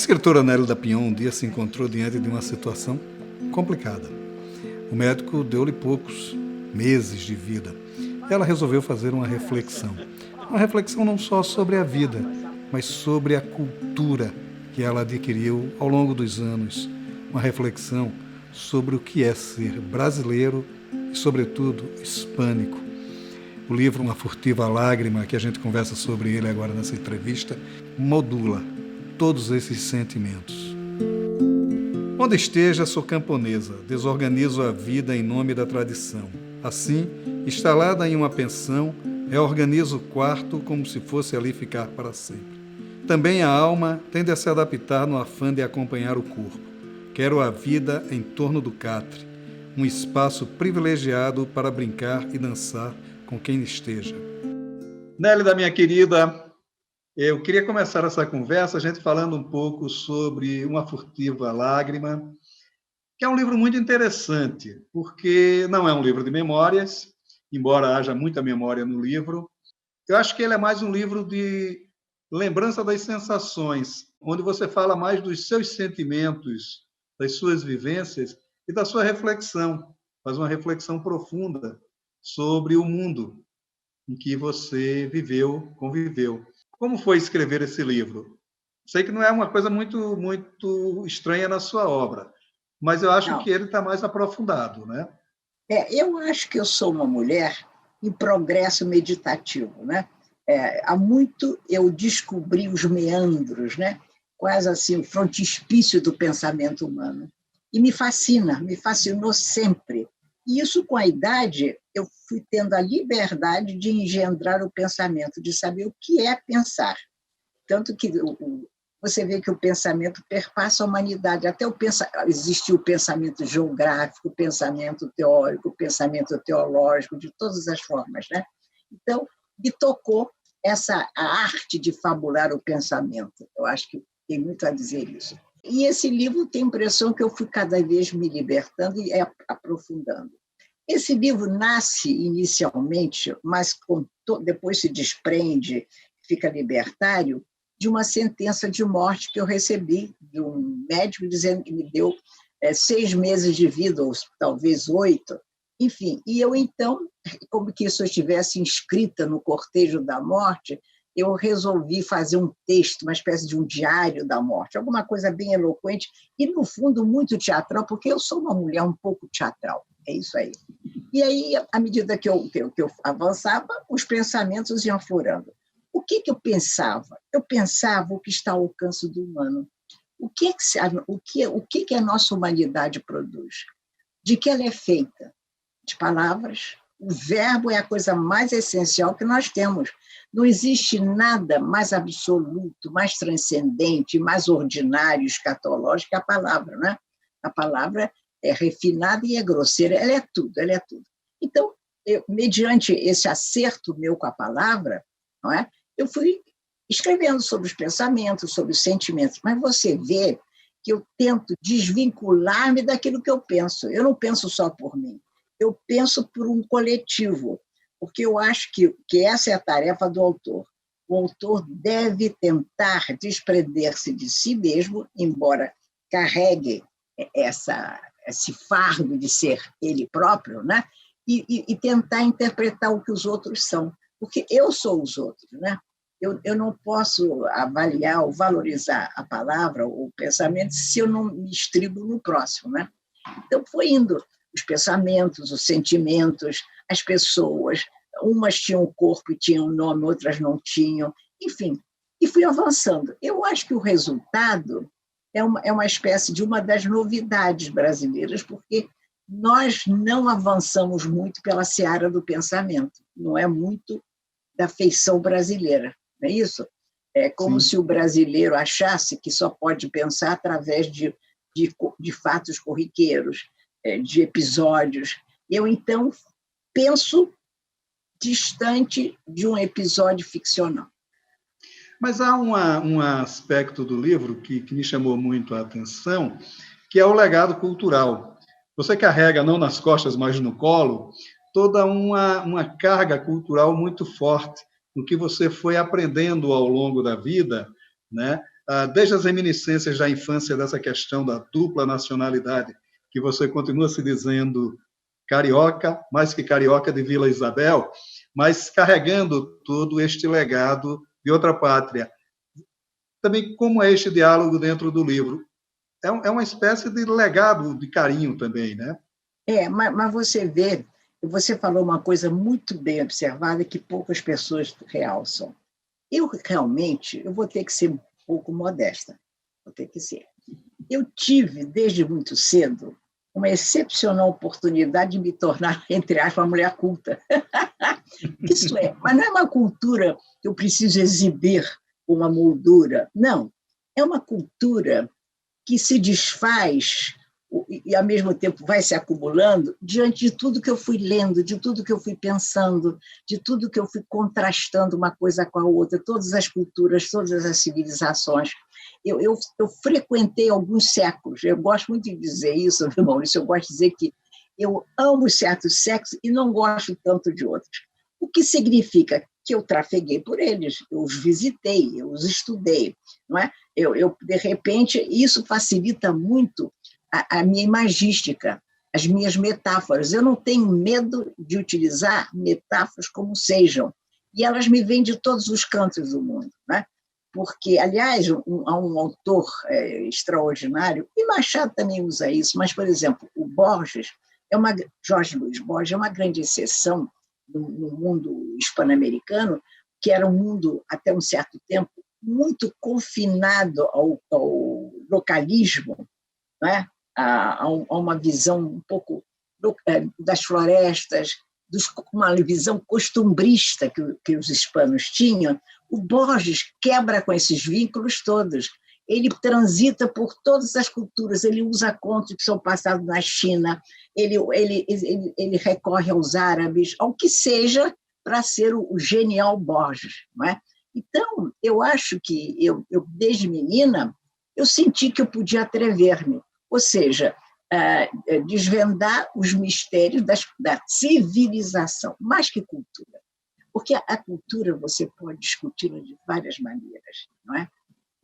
escritora Nélida Pion um dia se encontrou diante de uma situação complicada. O médico deu-lhe poucos meses de vida. Ela resolveu fazer uma reflexão. Uma reflexão não só sobre a vida, mas sobre a cultura que ela adquiriu ao longo dos anos. Uma reflexão sobre o que é ser brasileiro e, sobretudo, hispânico. O livro Uma Furtiva Lágrima, que a gente conversa sobre ele agora nessa entrevista, modula todos esses sentimentos. Onde esteja, sou camponesa, desorganizo a vida em nome da tradição. Assim, instalada em uma pensão, reorganizo o quarto como se fosse ali ficar para sempre. Também a alma tende a se adaptar no afã de acompanhar o corpo. Quero a vida em torno do catre, um espaço privilegiado para brincar e dançar com quem esteja. Nélida, minha querida, eu queria começar essa conversa a gente falando um pouco sobre Uma Furtiva Lágrima, que é um livro muito interessante, porque não é um livro de memórias, embora haja muita memória no livro. Eu acho que ele é mais um livro de lembrança das sensações, onde você fala mais dos seus sentimentos, das suas vivências e da sua reflexão. Faz uma reflexão profunda sobre o mundo em que você viveu, conviveu. Como foi escrever esse livro? Sei que não é uma coisa muito estranha na sua obra, mas eu acho que ele está mais aprofundado, né? Eu acho que eu sou uma mulher em progresso meditativo, né? Há muito eu descobri os meandros, né? Quase assim, o frontispício do pensamento humano. E me fascinou sempre. E isso, com a idade, eu fui tendo a liberdade de engendrar o pensamento, de saber o que é pensar. Tanto que você vê que o pensamento perpassa a humanidade. Até existiu o pensamento geográfico, o pensamento teórico, o pensamento teológico, de todas as formas, né? Então, me tocou a arte de fabular o pensamento. Eu acho que tem muito a dizer isso. E esse livro tem a impressão que eu fui cada vez me libertando e aprofundando. Esse livro nasce inicialmente, mas depois se desprende, fica libertário, de uma sentença de morte que eu recebi de um médico dizendo que me deu 6 meses de vida, ou talvez 8. Enfim, e eu então, como que se eu estivesse inscrita no cortejo da morte, eu resolvi fazer um texto, uma espécie de um diário da morte, alguma coisa bem eloquente e, no fundo, muito teatral, porque eu sou uma mulher um pouco teatral, é isso aí. E aí, à medida que eu avançava, os pensamentos iam aflorando. O que eu pensava? Eu pensava o que está ao alcance do humano. O que a nossa humanidade produz? De que ela é feita? De palavras. O verbo é a coisa mais essencial que nós temos. Não existe nada mais absoluto, mais transcendente, mais ordinário, escatológico que a palavra, né? A palavra é refinada e é grosseira, ela é tudo, ela é tudo. Então, mediante esse acerto meu com a palavra, não é? Eu fui escrevendo sobre os pensamentos, sobre os sentimentos, mas você vê que eu tento desvincular-me daquilo que eu penso. Eu não penso só por mim, eu penso por um coletivo, porque eu acho que essa é a tarefa do autor. O autor deve tentar desprender-se de si mesmo, embora carregue esse fardo de ser ele próprio, né? E tentar interpretar o que os outros são, porque eu sou os outros, né? Eu não posso avaliar ou valorizar a palavra ou o pensamento se eu não me estribo no próximo, né? Então, foi indo os pensamentos, os sentimentos, as pessoas, umas tinham corpo e tinham nome, outras não tinham, enfim, e fui avançando. Eu acho que o resultado é uma espécie de uma das novidades brasileiras, porque nós não avançamos muito pela seara do pensamento, não é muito da feição brasileira, não é isso? É como se o brasileiro achasse que só pode pensar através de fatos corriqueiros, de episódios. Eu, então, penso distante de um episódio ficcional. Mas há um aspecto do livro que me chamou muito a atenção, que é o legado cultural. Você carrega, não nas costas, mas no colo, toda uma carga cultural muito forte, no que você foi aprendendo ao longo da vida, né? desde as reminiscências da infância dessa questão da dupla nacionalidade, que você continua se dizendo carioca, mais que carioca de Vila Isabel, mas carregando todo este legado de outra pátria. Também como é este diálogo dentro do livro? É uma espécie de legado de carinho também, né? Mas você vê, você falou uma coisa muito bem observada que poucas pessoas realçam. Eu realmente, eu vou ter que ser um pouco modesta, vou ter que ser. Eu tive, desde muito cedo, uma excepcional oportunidade de me tornar, entre aspas, uma mulher culta. Isso mas não é uma cultura que eu preciso exibir uma moldura, não. É uma cultura que se desfaz e, ao mesmo tempo, vai se acumulando diante de tudo que eu fui lendo, de tudo que eu fui pensando, de tudo que eu fui contrastando uma coisa com a outra, todas as culturas, todas as civilizações. Eu frequentei alguns séculos, eu gosto muito de dizer isso, Maurício, eu gosto de dizer que eu amo certos séculos e não gosto tanto de outros. O que significa que eu trafeguei por eles, eu os visitei, eu os estudei, não é? De repente, isso facilita muito a minha imagística, as minhas metáforas. Eu não tenho medo de utilizar metáforas como sejam, e elas me vêm de todos os cantos do mundo, né? Porque, aliás, há um autor extraordinário, e Machado também usa isso, mas, por exemplo, o Borges, Jorge Luiz Borges é uma grande exceção no mundo hispano-americano, que era um mundo, até um certo tempo, muito confinado ao localismo, né? A uma visão um pouco das florestas, uma visão costumbrista que os hispanos tinham. O Borges quebra com esses vínculos todos. Ele transita por todas as culturas, ele usa contos que são passados na China, ele recorre aos árabes, ao que seja, para ser o genial Borges, não é? Então, eu acho que eu desde menina, eu senti que eu podia atrever-me, ou seja, desvendar os mistérios da civilização, mais que cultura. Porque a cultura você pode discuti-la de várias maneiras, não é?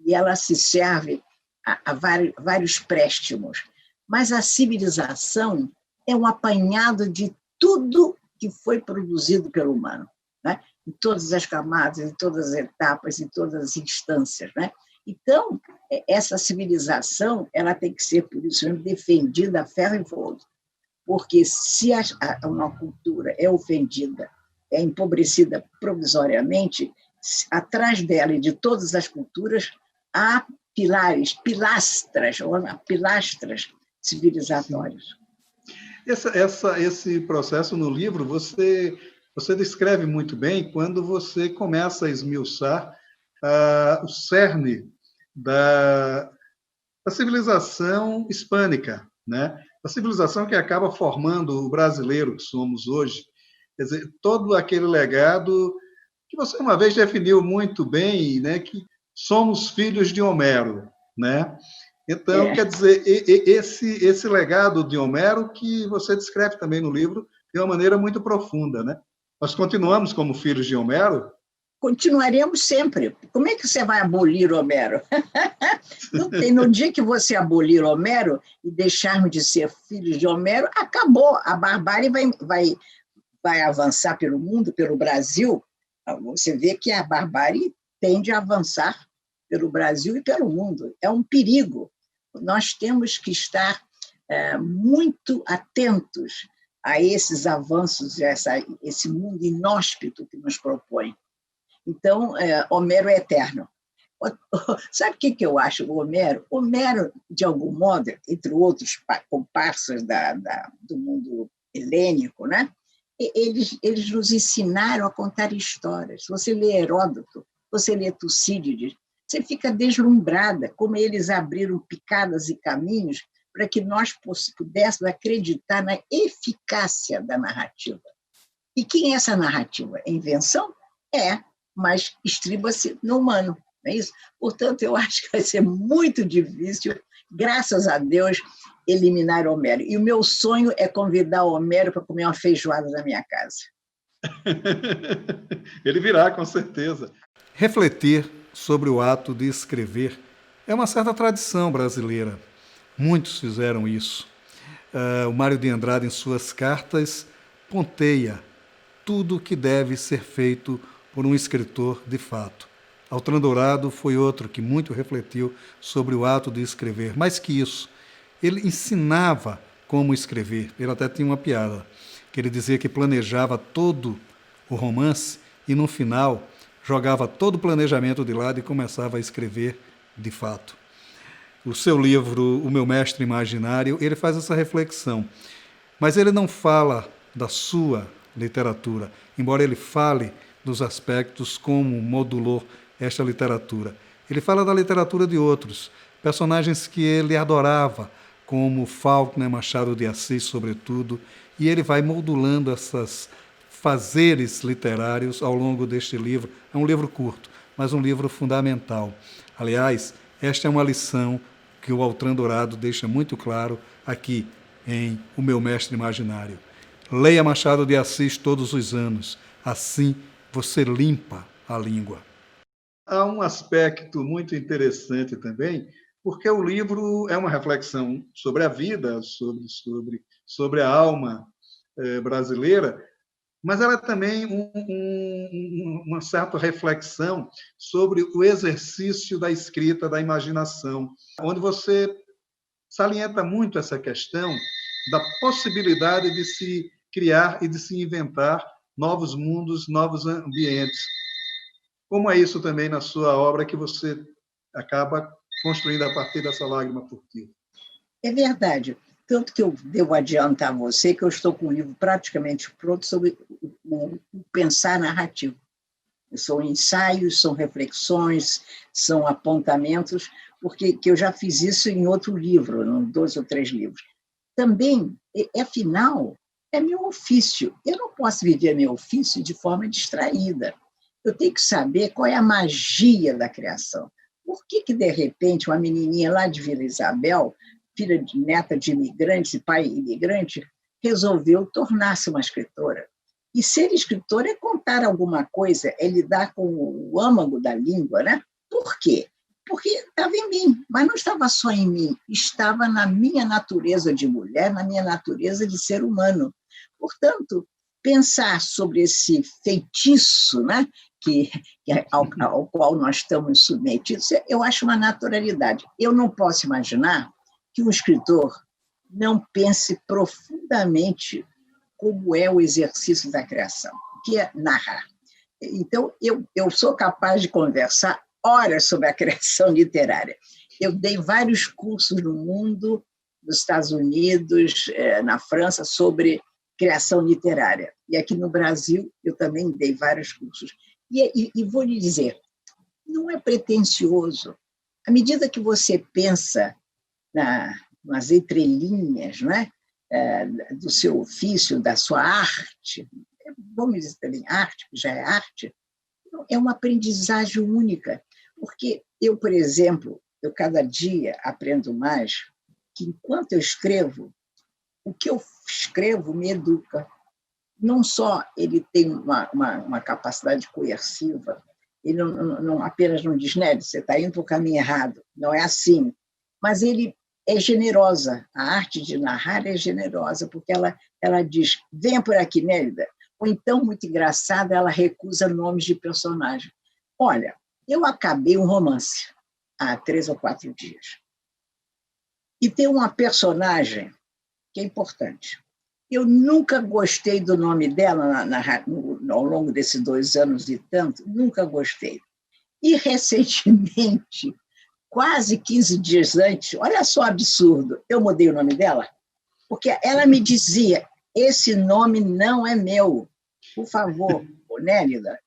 E ela se serve a vários préstimos. Mas a civilização é um apanhado de tudo que foi produzido pelo humano, né? Em todas as camadas, em todas as etapas, em todas as instâncias, né? Então, essa civilização ela tem que ser, por isso, defendida a ferro e fogo. Porque se uma cultura é ofendida, é empobrecida provisoriamente, atrás dela e de todas as culturas, há pilastras civilizatórias. Esse processo no livro, você descreve muito bem quando você começa a esmiuçar o cerne da civilização hispânica, né? A civilização que acaba formando o brasileiro que somos hoje. Quer dizer, todo aquele legado que você uma vez definiu muito bem, né, que somos filhos de Homero, né? Então, quer dizer, esse legado de Homero que você descreve também no livro de uma maneira muito profunda, né? Nós continuamos como filhos de Homero? Continuaremos sempre. Como é que você vai abolir Homero? Não tem, no dia que você abolir Homero e deixarmos de ser filhos de Homero, acabou. A barbárie vai avançar pelo mundo, pelo Brasil. Você vê que a barbárie tende a avançar pelo Brasil e pelo mundo. É um perigo. Nós temos que estar muito atentos a esses avanços, esse mundo inóspito que nos propõe. Então, Homero é eterno. Sabe o que eu acho do Homero? Homero, de algum modo, entre outros comparsas do mundo helênico, né? Eles nos ensinaram a contar histórias. Se você lê Heródoto, você lê Tucídides, você fica deslumbrada como eles abriram picadas e caminhos para que nós pudéssemos acreditar na eficácia da narrativa. E quem é essa narrativa? É invenção? Mas estriba-se no humano, não é isso? Portanto, eu acho que vai ser muito difícil, graças a Deus, eliminar Homero. E o meu sonho é convidar o Homero para comer uma feijoada na minha casa. Ele virá, com certeza. Refletir sobre o ato de escrever É uma certa tradição brasileira. Muitos fizeram isso. O Mário de Andrade, em suas cartas, ponteia tudo o que deve ser feito por um escritor de fato. Altran Dourado foi outro que muito refletiu sobre o ato de escrever. Mais que isso, ele ensinava como escrever. Ele até tinha uma piada, que ele dizia que planejava todo o romance e, no final, jogava todo o planejamento de lado e começava a escrever de fato. O seu livro, O Meu Mestre Imaginário, ele faz essa reflexão. Mas ele não fala da sua literatura, embora ele fale dos aspectos como modulou esta literatura. Ele fala da literatura de outros, personagens que ele adorava, como Faulkner, Machado de Assis, sobretudo, e ele vai modulando esses fazeres literários ao longo deste livro. É um livro curto, mas um livro fundamental. Aliás, esta é uma lição que o Altran Dourado deixa muito claro aqui em O Meu Mestre Imaginário. Leia Machado de Assis todos os anos, assim você limpa a língua. Há um aspecto muito interessante também, porque o livro é uma reflexão sobre a vida, sobre a alma brasileira, mas ela é também uma certa reflexão sobre o exercício da escrita, da imaginação, onde você salienta muito essa questão da possibilidade de se criar e de se inventar novos mundos, novos ambientes. Como é isso também na sua obra que você acaba construindo a partir dessa lágrima furtiva? É verdade. Tanto que eu devo adiantar a você que eu estou com um livro praticamente pronto sobre o pensar narrativo. São ensaios, são reflexões, são apontamentos, porque que eu já fiz isso em outro livro, em 2 ou 3 livros. Também, afinal, é meu ofício. Eu não posso viver meu ofício de forma distraída. Eu tenho que saber qual é a magia da criação. Por que, de repente, uma menininha lá de Vila Isabel, neta de imigrantes e pai imigrante, resolveu tornar-se uma escritora? E ser escritora é contar alguma coisa, é lidar com o âmago da língua, né? Por quê? Porque estava em mim, mas não estava só em mim, estava na minha natureza de mulher, na minha natureza de ser humano. Portanto, pensar sobre esse feitiço, né, ao qual nós estamos submetidos, eu acho uma naturalidade. Eu não posso imaginar que um escritor não pense profundamente como é o exercício da criação, que é narrar. Então, eu sou capaz de conversar horas sobre a criação literária. Eu dei vários cursos no mundo, nos Estados Unidos, na França, sobre criação literária. E aqui no Brasil, eu também dei vários cursos. E vou lhe dizer, não é pretensioso. À medida que você pensa nas entrelinhas, não é? Do seu ofício, da sua arte, vamos dizer também arte, que já é arte, é uma aprendizagem única. Porque eu, por exemplo, eu cada dia aprendo mais que enquanto eu escrevo, o que eu escrevo me educa. Não só ele tem uma capacidade coerciva, ele não apenas não diz, Nélia, você está indo para o caminho errado, não é assim, mas ele é generosa, a arte de narrar é generosa, porque ela diz, venha por aqui, Nélida, ou então, muito engraçada, ela recusa nomes de personagem. Olha, eu acabei um romance há 3 ou 4 dias, e tem uma personagem que é importante. Eu nunca gostei do nome dela ao longo desses 2 anos e tanto, nunca gostei. E, recentemente, quase 15 dias antes, olha só o absurdo, eu mudei o nome dela, porque ela me dizia, esse nome não é meu, por favor, Nélida,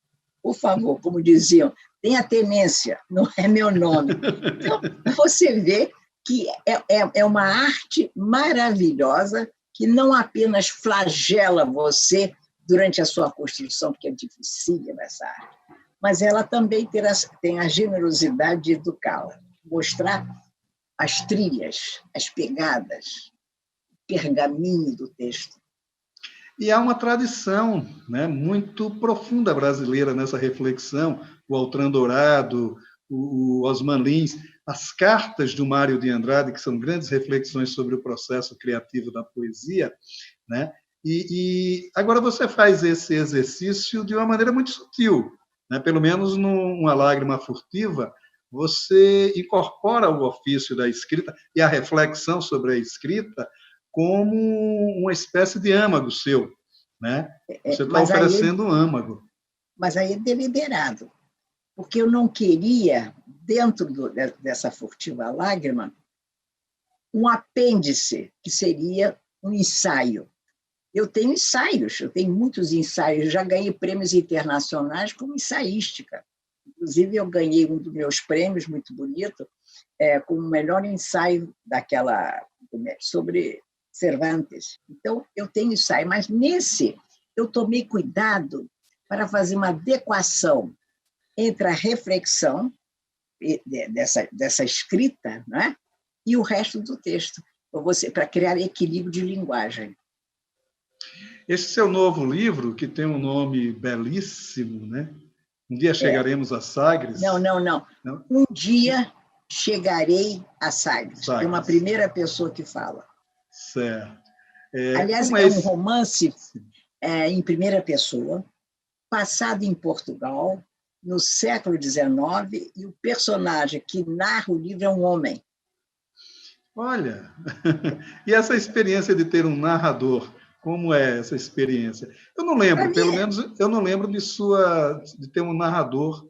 por favor, como diziam, tenha tenência, não é meu nome. Então, você vê que é uma arte maravilhosa que não apenas flagela você durante a sua construção, porque é difícil essa arte, mas ela também tem a generosidade de educá-la, mostrar as trilhas, as pegadas, o pergaminho do texto. E há uma tradição, né, muito profunda brasileira nessa reflexão, o Altran Dourado, o Osman Lins, as cartas do Mário de Andrade, que são grandes reflexões sobre o processo criativo da poesia, né? E agora você faz esse exercício de uma maneira muito sutil, né? Pelo menos numa Lágrima Furtiva, você incorpora o ofício da escrita e a reflexão sobre a escrita como uma espécie de âmago seu, né? Você está oferecendo um âmago. Mas aí é deliberado, porque eu não queria, dentro dessa Furtiva Lágrima, um apêndice, que seria um ensaio. Eu tenho ensaios, eu tenho muitos ensaios, já ganhei prêmios internacionais como ensaística. Inclusive, eu ganhei um dos meus prêmios, muito bonito, como o melhor ensaio sobre Cervantes. Então, eu tenho ensaio, mas nesse eu tomei cuidado para fazer uma adequação entre a reflexão dessa escrita, né, e o resto do texto, para criar equilíbrio de linguagem. Esse seu novo livro, que tem um nome belíssimo, né? Um dia chegaremos a Sagres. Não. Um dia chegarei a Sagres. É uma primeira pessoa que fala. Certo. Aliás, é um romance em primeira pessoa, passado em Portugal, no século XIX, e o personagem que narra o livro é um homem. Olha, e essa experiência de ter um narrador, como é essa experiência? Eu não lembro, pelo menos eu não lembro de ter um narrador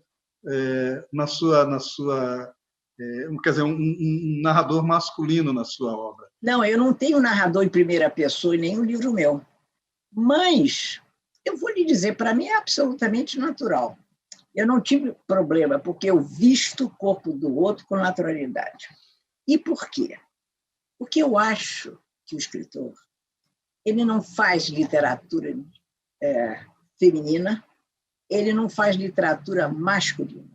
na sua quer dizer, um narrador masculino na sua obra. Não, eu não tenho narrador em primeira pessoa em nenhum livro meu. Mas eu vou lhe dizer, para mim é absolutamente natural. Eu não tive problema, porque eu visto o corpo do outro com naturalidade. E por quê? Porque eu acho que o escritor ele não faz literatura feminina, ele não faz literatura masculina.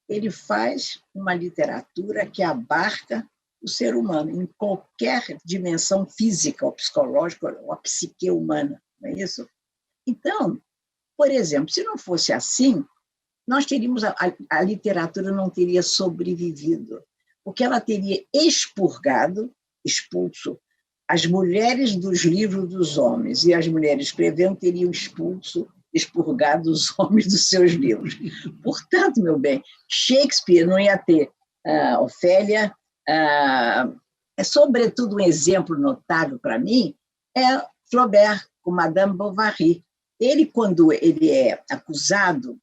Ele faz uma literatura que abarca o ser humano em qualquer dimensão física ou psicológica ou a psique humana, não é isso? Então, por exemplo, se não fosse assim, nós teríamos a literatura não teria sobrevivido, porque ela teria expulso as mulheres dos livros dos homens, e as mulheres escrevendo teriam expurgado os homens dos seus livros. Portanto, meu bem, Shakespeare não ia ter Ofélia. Sobretudo, um exemplo notável para mim é Flaubert, com Madame Bovary. Ele, quando ele é acusado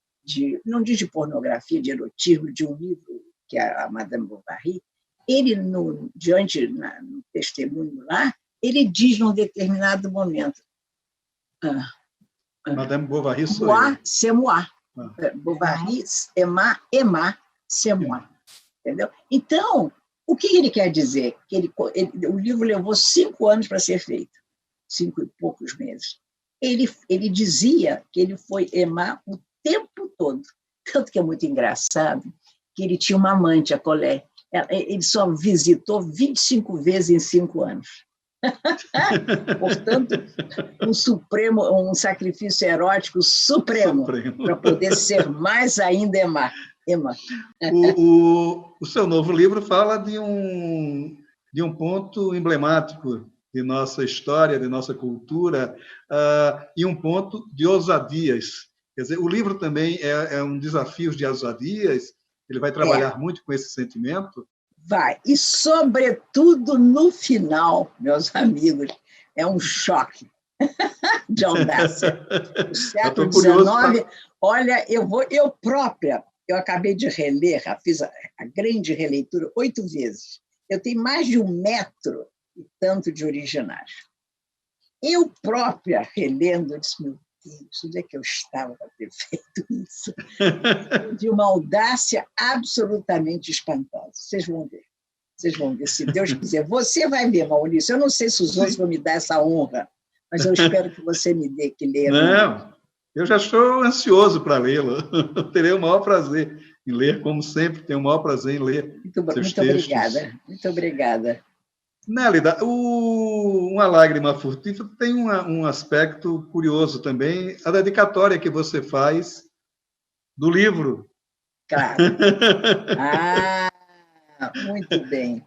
não diz de pornografia, de erotismo, de um livro que é a Madame Bovary, ele, no testemunho lá, ele diz num determinado momento, Madame Bovary sou eu. C'est moi. Bovary, Emma, c'est moi. Entendeu? Então, o que ele quer dizer? Que o livro levou 5 anos para ser feito, 5 e poucos meses. Ele dizia que ele foi Emma o tempo todo. Tanto que é muito engraçado que ele tinha uma amante, a Colette. Ele só visitou 25 vezes em 5 anos. Portanto, um sacrifício erótico supremo. Para poder ser mais ainda Emma. O seu novo livro fala de um ponto emblemático de nossa história, de nossa cultura, e um ponto de ousadias. Quer dizer, o livro também é um desafio de ousadias, ele vai trabalhar muito com esse sentimento? Vai, e sobretudo no final, meus amigos, é um choque de audácia. O século XIX, olha, eu própria, eu acabei de reler, fiz a grande releitura 8 vezes. Eu tenho mais de 1 metro e tanto de originais. Eu própria, relendo, eu disse, meu Deus, onde é que eu estava para ter feito isso? De uma audácia absolutamente espantosa. Vocês vão ver, se Deus quiser. Você vai ver, Maurício. Eu não sei se os outros vão me dar essa honra, mas eu espero que você me dê que ler. Não, eu já estou ansioso para lê-lo. Terei o maior prazer em ler, como sempre, tenho o maior prazer em ler seus textos. Obrigada, muito obrigada. Nélida, Uma Lágrima Furtiva tem um aspecto curioso também, a dedicatória que você faz do livro. Claro. Muito bem.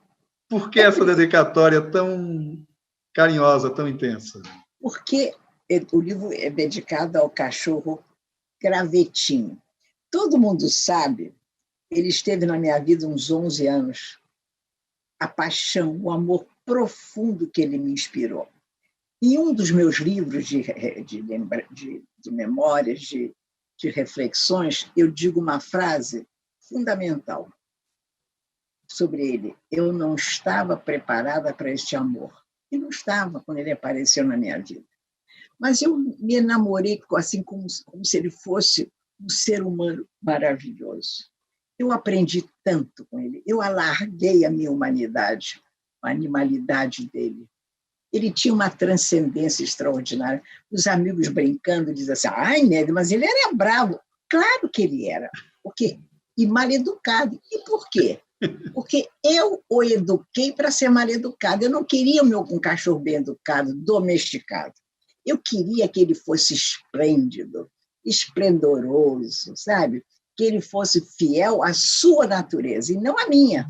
Por que essa dedicatória tão carinhosa, tão intensa? Porque o livro é dedicado ao cachorro Gravetinho. Todo mundo sabe, ele esteve na minha vida uns 11 anos. A paixão, o amor profundo que ele me inspirou. Em um dos meus livros de memórias, de reflexões, eu digo uma frase fundamental sobre ele. Eu não estava preparada para este amor. Eu não estava quando ele apareceu na minha vida. Mas eu me enamorei assim como se ele fosse um ser humano maravilhoso. Eu aprendi tanto com ele. Eu alarguei a minha humanidade, a animalidade dele. Ele tinha uma transcendência extraordinária. Os amigos brincando diziam assim, ai, Nélia, mas ele era bravo. Claro que ele era. Porque, e mal educado. E por quê? Porque eu o eduquei para ser mal educado. Eu não queria um cachorro bem educado, domesticado. Eu queria que ele fosse esplêndido, esplendoroso, sabe? Que ele fosse fiel à sua natureza e não à minha.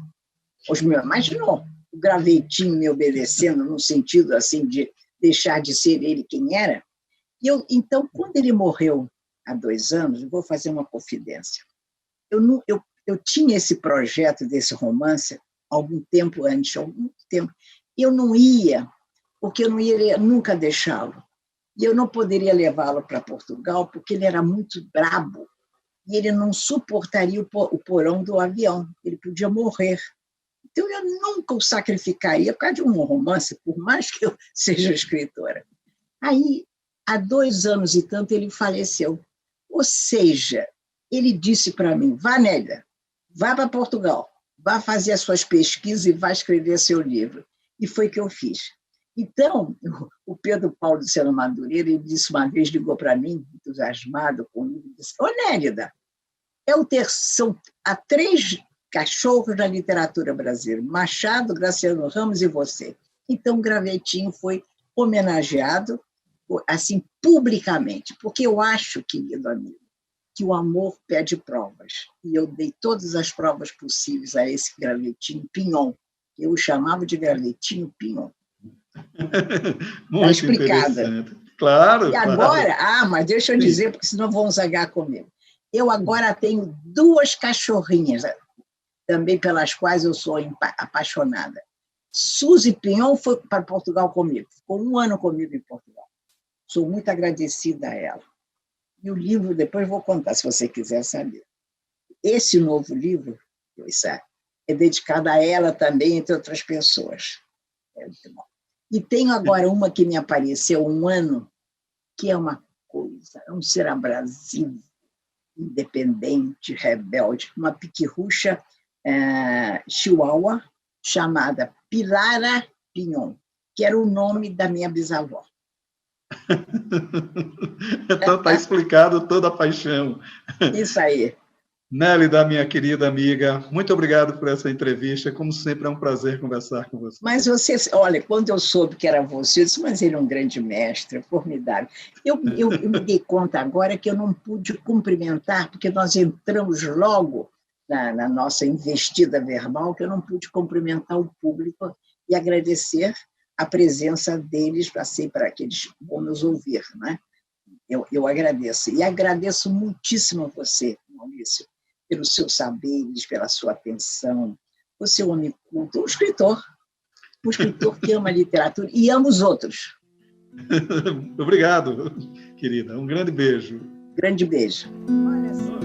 Imaginou o Gravetinho me obedecendo no sentido assim de deixar de ser ele quem era? Então, quando ele morreu há 2 anos, eu vou fazer uma confidência. Eu tinha esse projeto desse romance algum tempo antes, algum tempo. Eu não ia, porque eu não ia nunca deixá-lo. E eu não poderia levá-lo para Portugal, porque ele era muito brabo e ele não suportaria o porão do avião. Ele podia morrer. Então, eu nunca o sacrificaria por causa de um romance, por mais que eu seja escritora. Aí, há 2 anos e tanto, ele faleceu. Ou seja, ele disse para mim, vá, Nélia, vá para Portugal, vá fazer as suas pesquisas e vá escrever seu livro. E foi o que eu fiz. Então, o Pedro Paulo de Sena Madureira, ele disse uma vez, ligou para mim, entusiasmado com o livro, disse, ô Nélida, há 3 cachorros da literatura brasileira, Machado, Graciano Ramos e você. Então, Gravetinho foi homenageado, assim, publicamente, porque eu acho, querido amigo, que o amor pede provas. E eu dei todas as provas possíveis a esse Gravetinho Pignon. Eu o chamava de Gravetinho Pignon. Muito explicado. Claro. E agora, mas deixa eu dizer, porque senão vão zangar comigo. Eu agora tenho 2 cachorrinhas, também pelas quais eu sou apaixonada. Suzy Pignon foi para Portugal comigo, ficou 1 ano comigo em Portugal. Sou muito agradecida a ela. E o livro, depois vou contar, se você quiser saber. Esse novo livro, é dedicado a ela também, entre outras pessoas. É muito bom. E tenho agora uma que me apareceu 1 ano, que é uma coisa, é um ser abrasivo, independente, rebelde, uma piquirrucha chihuahua chamada Pilara Pignon, que era o nome da minha bisavó. Então está explicado toda a paixão. Isso aí. Nélida, minha querida amiga, muito obrigado por essa entrevista. Como sempre, é um prazer conversar com você. Mas você, olha, quando eu soube que era você, eu disse, mas ele é um grande mestre, formidável. Eu me dei conta agora que eu não pude cumprimentar, porque nós entramos logo na nossa investida verbal, que eu não pude cumprimentar o público e agradecer a presença deles para que eles vão nos ouvir, né? Eu agradeço. E agradeço muitíssimo a você, Maurício, pelos seus saberes, pela sua atenção. Você é um homem culto, um escritor que ama a literatura e ama os outros. Obrigado, querida. Um grande beijo. Grande beijo. Olha só.